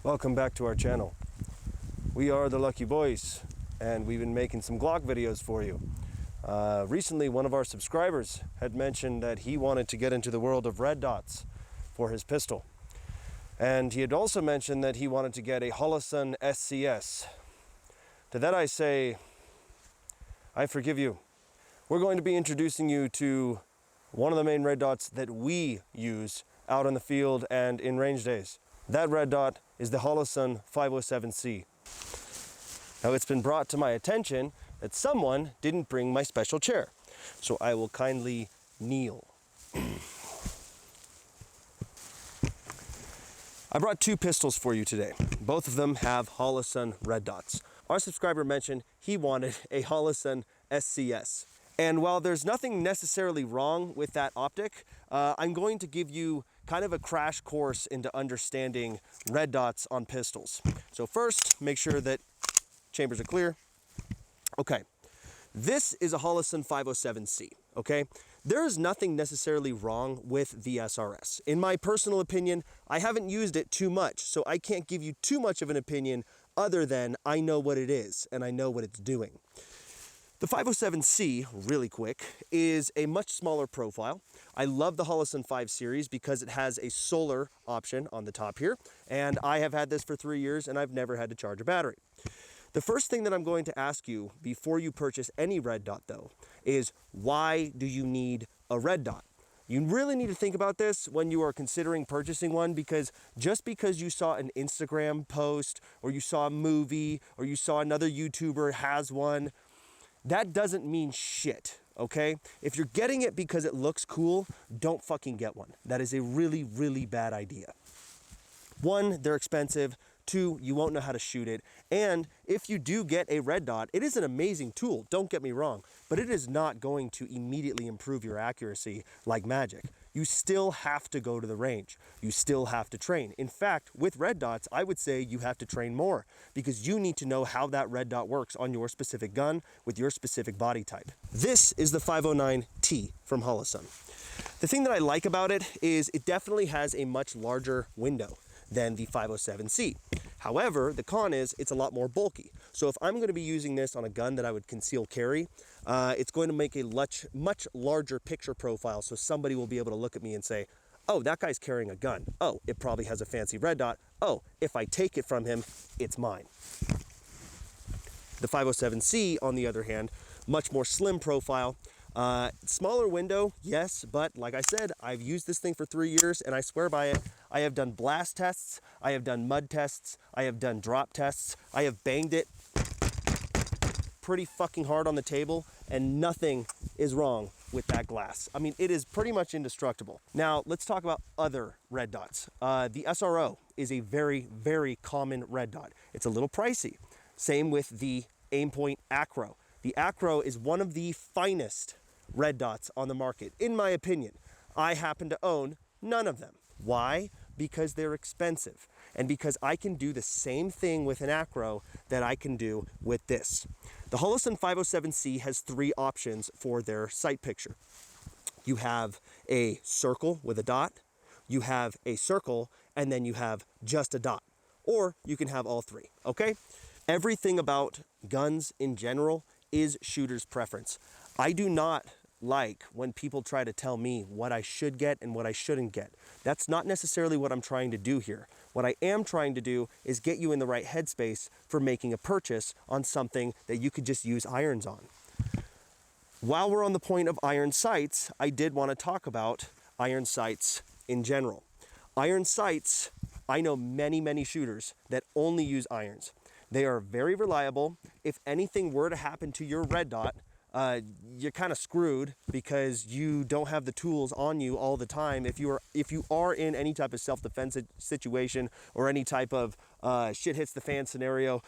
Welcome back to our channel. We are the Lucky Boys, and we've been making some Glock videos for you. Recently, one of our subscribers had mentioned that he wanted to get into the world of red dots for his pistol. And he had also mentioned that he wanted to get a Holosun SCS. To that I say, I forgive you. We're going to be introducing you to one of the main red dots that we use out in the field and in range days. That red dot is the Holosun 507C. Now, it's been brought to my attention that someone didn't bring my special chair, so I will kindly kneel. I brought two pistols for you today. Both of them have Holosun red dots. Our subscriber mentioned he wanted a Holosun SCS. And while there's nothing necessarily wrong with that optic, I'm going to give you kind of a crash course into understanding red dots on pistols. So first, make sure that chambers are clear. Okay, this is a Holosun 507C, okay? There is nothing necessarily wrong with the SRS. In my personal opinion, I haven't used it too much, so I can't give you too much of an opinion other than I know what it is and I know what it's doing. The 507C, really quick, is a much smaller profile. I love the Holosun 5 series because it has a solar option on the top here, and I have had this for 3 years and I've never had to charge a battery. The first thing that I'm going to ask you before you purchase any red dot though is, why do you need a red dot? You really need to think about this when you are considering purchasing one, because just because you saw an Instagram post or you saw a movie or you saw another YouTuber has one, that doesn't mean shit, okay? If you're getting it because it looks cool, don't fucking get one. That is a really, really bad idea. One, they're expensive. Two, you won't know how to shoot it. And if you do get a red dot, it is an amazing tool, don't get me wrong, but it is not going to immediately improve your accuracy like magic. You still have to go to the range. You still have to train. In fact, with red dots, I would say you have to train more, because you need to know how that red dot works on your specific gun with your specific body type. This is the 509T from Holosun. The thing that I like about it is it definitely has a much larger window than the 507C. However, the con is it's a lot more bulky. So if I'm going to be using this on a gun that I would conceal carry, it's going to make a much larger picture profile, so somebody will be able to look at me and say, oh, that guy's carrying a gun. Oh, it probably has a fancy red dot. Oh, if I take it from him, it's mine. The 507C, on the other hand, much more slim profile. Smaller window, yes, but like I said, I've used this thing for 3 years and I swear by it. I have done blast tests, I have done mud tests, I have done drop tests, I have banged it pretty fucking hard on the table, and nothing is wrong with that glass. I mean, it is pretty much indestructible. Now, let's talk about other red dots. The SRO is a very, very common red dot. It's a little pricey. Same with the Aimpoint Acro. The Acro is one of the finest red dots on the market, in my opinion. I happen to own none of them. Why? Because they're expensive, and because I can do the same thing with an Acro that I can do with this. The Holosun 507C has 3 options for their sight picture. You have a circle with a dot, you have a circle, and then you have just a dot. Or you can have all 3, okay? Everything about guns in general is shooter's preference. I do not like when people try to tell me what I should get and what I shouldn't get. That's not necessarily what I'm trying to do here. What I am trying to do is get you in the right headspace for making a purchase on something that you could just use irons on. While we're on the point of iron sights, I did want to talk about iron sights in general. Iron sights, I know many shooters that only use irons. They are very reliable. If anything were to happen to your red dot, you're kind of screwed, because you don't have the tools on you all the time. If you are in any type of self-defense situation or any type of shit hits the fan scenario,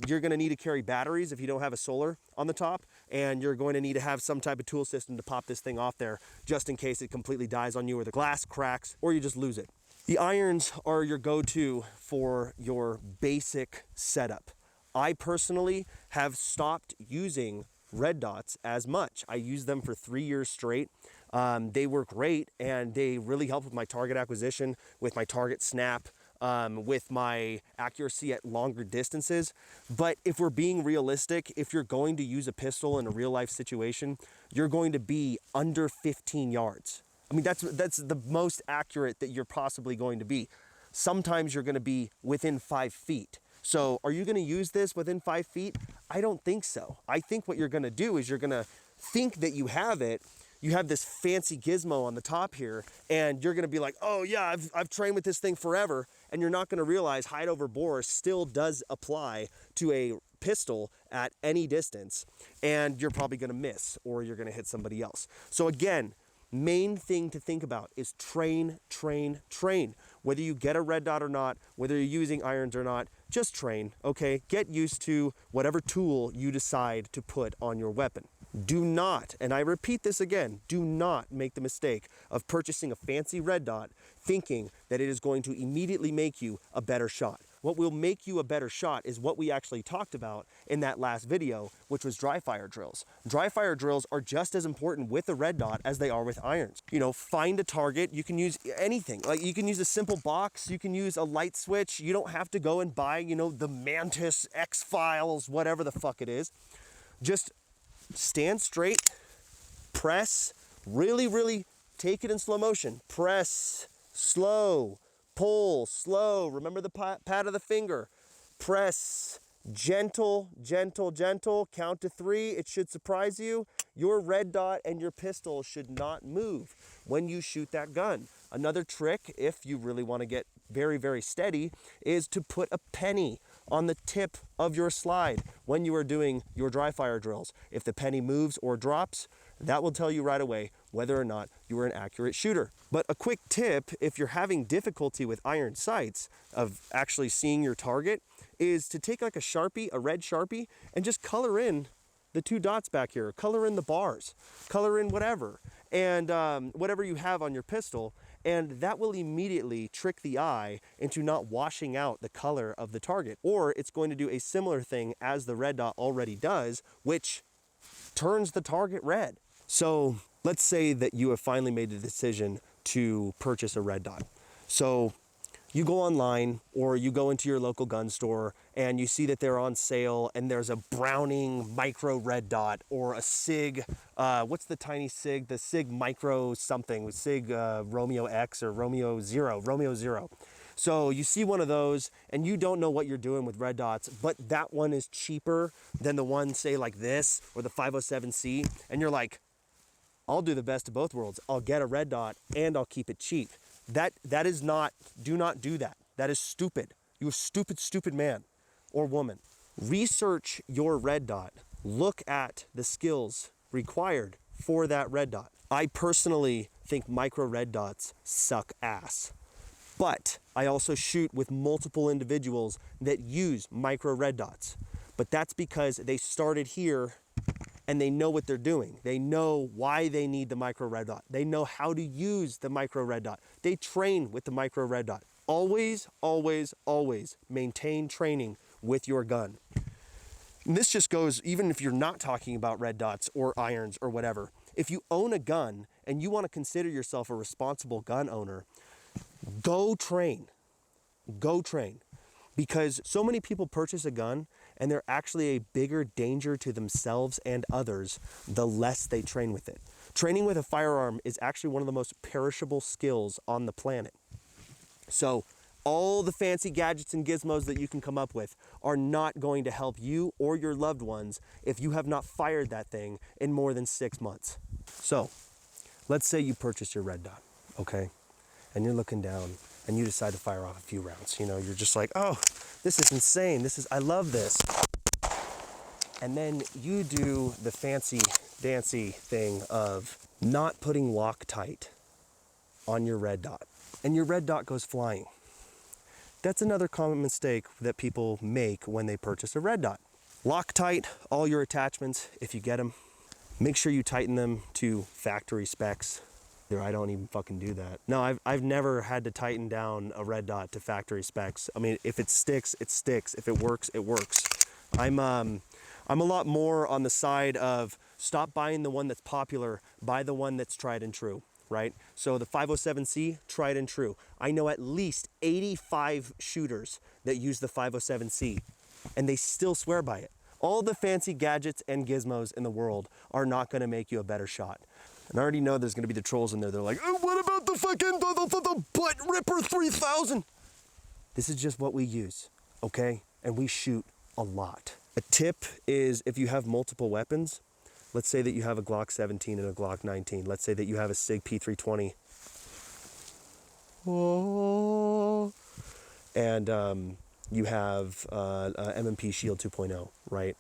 you're going to need to carry batteries if you don't have a solar on the top, and you're going to need to have some type of tool system to pop this thing off there just in case it completely dies on you, or the glass cracks, or you just lose it. The irons are your go-to for your basic setup. I personally have stopped using red dots as much. I used them for 3 years straight. They were great, and they really helped with my target acquisition, with my target snap, with my accuracy at longer distances. But if we're being realistic, if you're going to use a pistol in a real life situation, you're going to be under 15 yards. I mean, that's the most accurate that you're possibly going to be. Sometimes you're going to be within 5 feet. So are you going to use this within 5 feet? I don't think so. I think what you're going to do is you're going to think that you have it. You have this fancy gizmo on the top here, and you're going to be like, oh yeah, I've trained with this thing forever. And you're not going to realize hide over bore still does apply to a pistol at any distance, and you're probably going to miss, or you're going to hit somebody else. So again, main thing to think about is train, train, train. Whether you get a red dot or not, whether you're using irons or not, just train, okay? Get used to whatever tool you decide to put on your weapon. Do not, and I repeat this again, do not make the mistake of purchasing a fancy red dot thinking that it is going to immediately make you a better shot. What will make you a better shot is what we actually talked about in that last video, which was dry fire drills. Dry fire drills are just as important with a red dot as they are with irons. You know, find a target. You can use anything. Like, you can use a simple box. You can use a light switch. You don't have to go and buy, you know, the Mantis, X-Files, whatever the fuck it is. Just stand straight, press, really take it in slow motion. Press, slow, pull, slow. Remember the pat of the finger. Press, gentle, gentle, gentle. Count to 3. It should surprise you. Your red dot and your pistol should not move when you shoot that gun. Another trick, if you really want to get very steady, is to put a penny on the tip of your slide when you are doing your dry fire drills. If the penny moves or drops, that will tell you right away whether or not you are an accurate shooter. But a quick tip, if you're having difficulty with iron sights of actually seeing your target, is to take like a Sharpie, a red Sharpie, and just color in the 2 dots back here, color in the bars, color in whatever, and whatever you have on your pistol, and that will immediately trick the eye into not washing out the color of the target. Or it's going to do a similar thing as the red dot already does, which turns the target red. So let's say that you have finally made the decision to purchase a red dot. So you go online or you go into your local gun store and you see that they're on sale and there's a Browning micro red dot or a SIG, what's the tiny SIG? The SIG micro something, SIG Romeo X or Romeo Zero. So you see one of those and you don't know what you're doing with red dots, but that one is cheaper than the one, say like this or the 507C, and you're like, I'll do the best of both worlds. I'll get a red dot and I'll keep it cheap. That is not, do not do that. That is stupid. You're a stupid man or woman. Research your red dot. Look at the skills required for that red dot. I personally think micro red dots suck ass. But I also shoot with multiple individuals that use micro red dots. But that's because they started here and they know what they're doing. They know why they need the micro red dot. They know how to use the micro red dot. They train with the micro red dot. Always maintain training with your gun. And this just goes, even if you're not talking about red dots or irons or whatever. If you own a gun and you want to consider yourself a responsible gun owner, go train. Go train. Because so many people purchase a gun and they're actually a bigger danger to themselves and others the less they train with it. Training with a firearm is actually one of the most perishable skills on the planet. So all the fancy gadgets and gizmos that you can come up with are not going to help you or your loved ones if you have not fired that thing in more than 6 months. So let's say you purchase your red dot, okay? And you're looking down and you decide to fire off a few rounds. You know, you're just like, oh, this is insane. I love this. And then you do the fancy dancy thing of not putting Loctite on your red dot. And your red dot goes flying. That's another common mistake that people make when they purchase a red dot. Loctite all your attachments if you get them. Make sure you tighten them to factory specs. I don't even fucking do that. No, I've never had to tighten down a red dot to factory specs. I mean, if it sticks, it sticks. If it works, it works. I'm a lot more on the side of stop buying the one that's popular, buy the one that's tried and true. right? So the 507C, tried and true. I know at least 85 shooters that use the 507C, and they still swear by it. All the fancy gadgets and gizmos in the world are not gonna make you a better shot. And I already know there's gonna be the trolls in there. They're like, oh, what about the fucking the Butt Ripper 3000? This is just what we use, okay? And we shoot a lot. A tip is if you have multiple weapons, let's say that you have a Glock 17 and a Glock 19. Let's say that you have a SIG P320. Oh. And you have MMP Shield 2.0, right?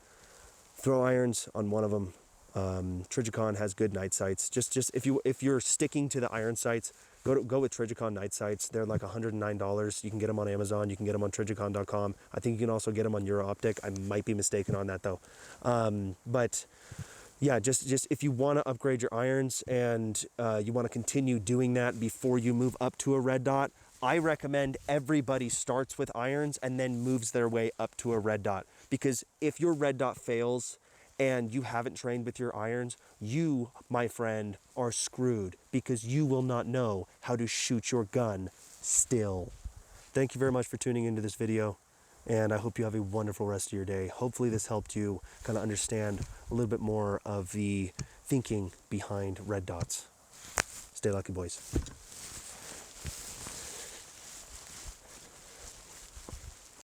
Throw irons on one of them. Trijicon has good night sights. Just if you're sticking to the iron sights, go with Trijicon night sights. They're like $109. You can get them on Amazon. You can get them on Trijicon.com. I think you can also get them on Optic. I might be mistaken on that though. But yeah, just if you want to upgrade your irons and you want to continue doing that before you move up to a red dot, I recommend everybody starts with irons and then moves their way up to a red dot. Because if your red dot fails and you haven't trained with your irons, you, my friend, are screwed because you will not know how to shoot your gun still. Thank you very much for tuning into this video, and I hope you have a wonderful rest of your day. Hopefully this helped you kind of understand a little bit more of the thinking behind red dots. Stay lucky, boys.